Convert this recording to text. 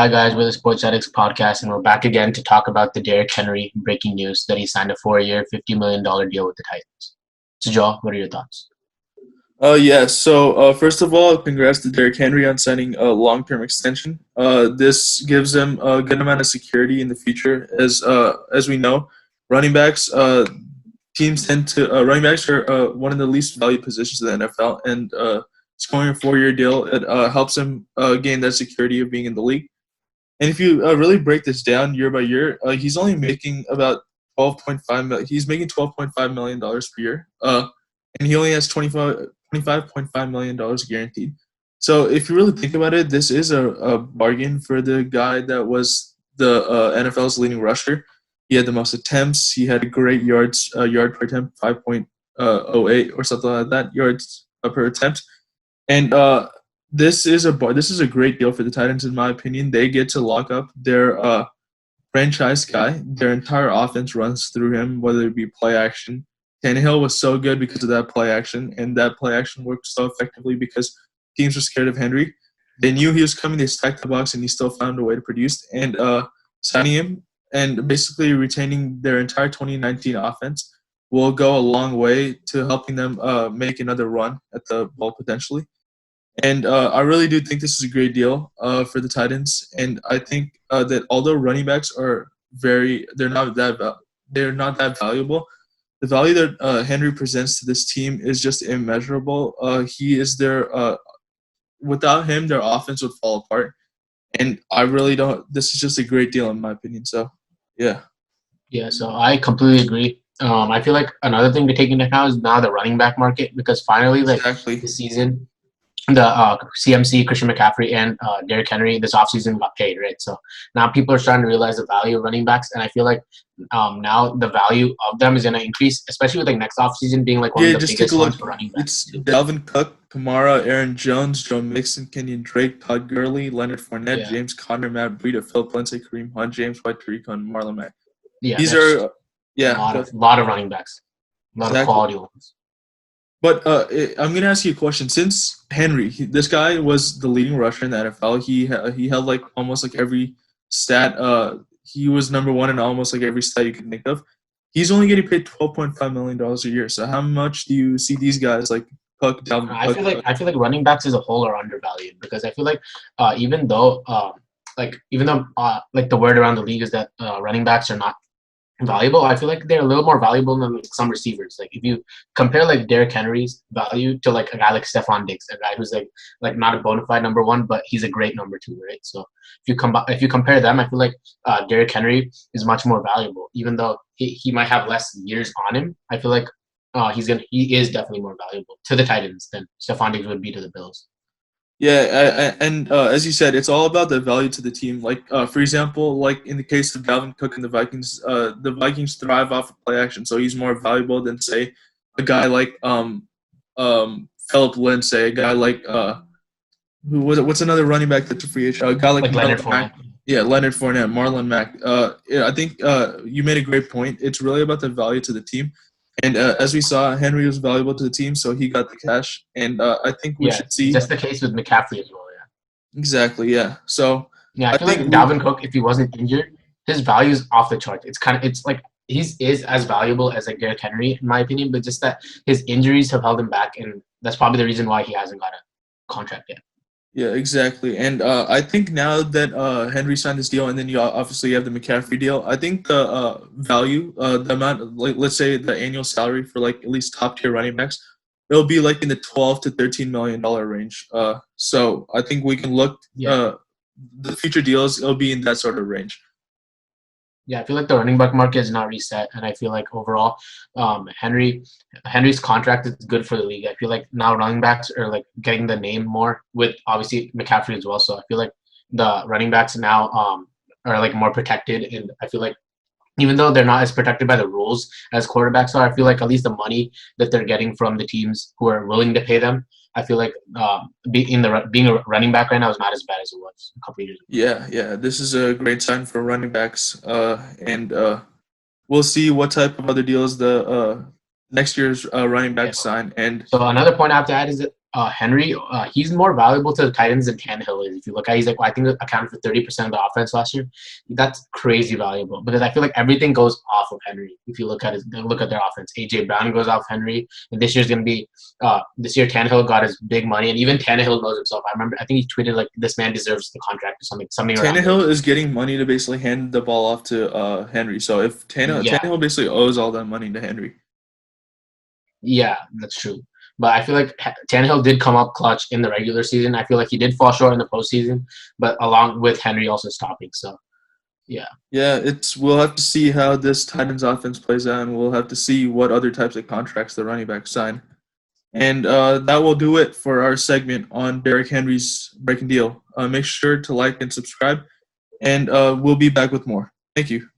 Hi guys, we're the Sports Addicts podcast, and we're back again to talk about the Derrick Henry breaking news that he signed a 4-year, $50 million deal with the Titans. So, Joel, what are your thoughts? First of all, congrats to Derrick Henry on signing a long-term extension. This gives him a good amount of security in the future. As we know, running backs teams tend to running backs are one of the least valued positions in the NFL, and scoring a 4-year deal it helps him gain that security of being in the league. And if you really break this down year by year, he's only making about 12.5 million. He's making $12.5 million per year, and he only has $25.5 million guaranteed. So if you really think about it, this is a bargain for the guy that was the NFL's leading rusher. He had the most attempts. He had a great yard per attempt, 5.08 or something like that yards per attempt. And this is a great deal for the Titans, in my opinion. They get to lock up their franchise guy. Their entire offense runs through him, whether it be play action. Tannehill was so good because of that play action, and that play action worked so effectively because teams were scared of Henry. They knew he was coming. They stacked the box, and he still found a way to produce. And signing him and basically retaining their entire 2019 offense will go a long way to helping them make another run at the ball potentially. And I really do think this is a great deal for the Titans. And I think that although running backs are they're not that valuable. The value that Henry presents to this team is just immeasurable. He is without him, their offense would fall apart. And I really don't. This is just a great deal in my opinion. So, yeah. Yeah, so I completely agree. I feel like another thing to take into account is now the running back market, because finally, Exactly. this season, the CMC, Christian McCaffrey, and Derrick Henry this offseason got paid, right? So now people are starting to realize the value of running backs, and I feel like now the value of them is going to increase, especially with next offseason being one of the Just take biggest a ones look. for running backs. It's Dalvin Cook, Kamara, Aaron Jones, Joe Mixon, Kenyon Drake, Todd Gurley, Leonard Fournette, Yeah, James Conner, Matt Breida, Philip Lindsay, Kareem Hunt, James White, Tariq Cohen, Marlon Mack. yeah, These that's are a yeah, lot of running backs, a lot of exactly. quality ones. But I'm going to ask you a question. Since Henry, this guy was the leading rusher in the NFL, he held almost every stat. He was number one in almost every stat you can think of. He's only getting paid $12.5 million a year. So how much do you see these guys like Cook, Dalvin I Cook? feel like running backs as a whole are undervalued, because I feel like even though the word around the league is that running backs are not valuable, I feel like they're a little more valuable than some receivers. Like if you compare Derrick Henry's value to a guy like Stephon Diggs, a guy who's not a bona fide number one, but he's a great number two, right? So if you compare them, I feel like Derrick Henry is much more valuable, even though he might have less years on him. I feel like he is definitely more valuable to the Titans than Stephon Diggs would be to the Bills. Yeah, and as you said, it's all about the value to the team. For example, in the case of Dalvin Cook and the Vikings thrive off of play action, so he's more valuable than, say, a guy like Philip Lindsay, a guy like what's another running back that's a free agent? A guy like Leonard Marlon Fournette. Mack. Yeah, Leonard Fournette, Marlon Mack. I think you made a great point. It's really about the value to the team. And as we saw, Henry was valuable to the team, so he got the cash. And I think we Yeah, should see just the case with McCaffrey as well. Yeah. exactly. Yeah. So Yeah, I I feel like think we. Dalvin Cook, if he wasn't injured, his value is off the chart. It's like he is as valuable as Derrick Henry, in my opinion, but just that his injuries have held him back, and that's probably the reason why he hasn't got a contract yet. Yeah, exactly. And I think now that Henry signed this deal, and then you obviously have the McCaffrey deal, I think the value, the amount, let's say the annual salary for at least top tier running backs, it'll be in the $12 to $13 million range. So I think we can look Yeah. the future deals. It'll be in that sort of range. Yeah, I feel like the running back market is not reset, and I feel like overall, Henry's contract is good for the league. I feel like now running backs are getting the name more, with obviously McCaffrey as well. So I feel like the running backs now are more protected, and I feel like even though they're not as protected by the rules as quarterbacks are, I feel like at least the money that they're getting from the teams who are willing to pay them, I feel like being a running back right now is not as bad as it was a couple of years ago. Yeah. This is a great sign for running backs, and we'll see what type of other deals the next year's running Yeah. backs sign. And So another point I have to add is that Henry, he's more valuable to the Titans than Tannehill is. If you look at, he's like I think accounted for 30% of the offense last year. That's crazy valuable because I feel like everything goes off of Henry. If you look at their offense, AJ Brown goes off Henry, and this year's gonna be this year Tannehill got his big money, and even Tannehill knows himself. I think he tweeted like this man deserves the contract or something around there. Tannehill is getting money to basically hand the ball off to Henry. So if Tannehill basically owes all that money to Henry. Yeah, that's true. But I feel like Tannehill did come up clutch in the regular season. I feel like he did fall short in the postseason, but along with Henry also stopping. So, yeah. Yeah, we'll have to see how this Titans offense plays out, and we'll have to see what other types of contracts the running backs sign. And that will do it for our segment on Derrick Henry's breaking deal. Make sure to like and subscribe, and we'll be back with more. Thank you.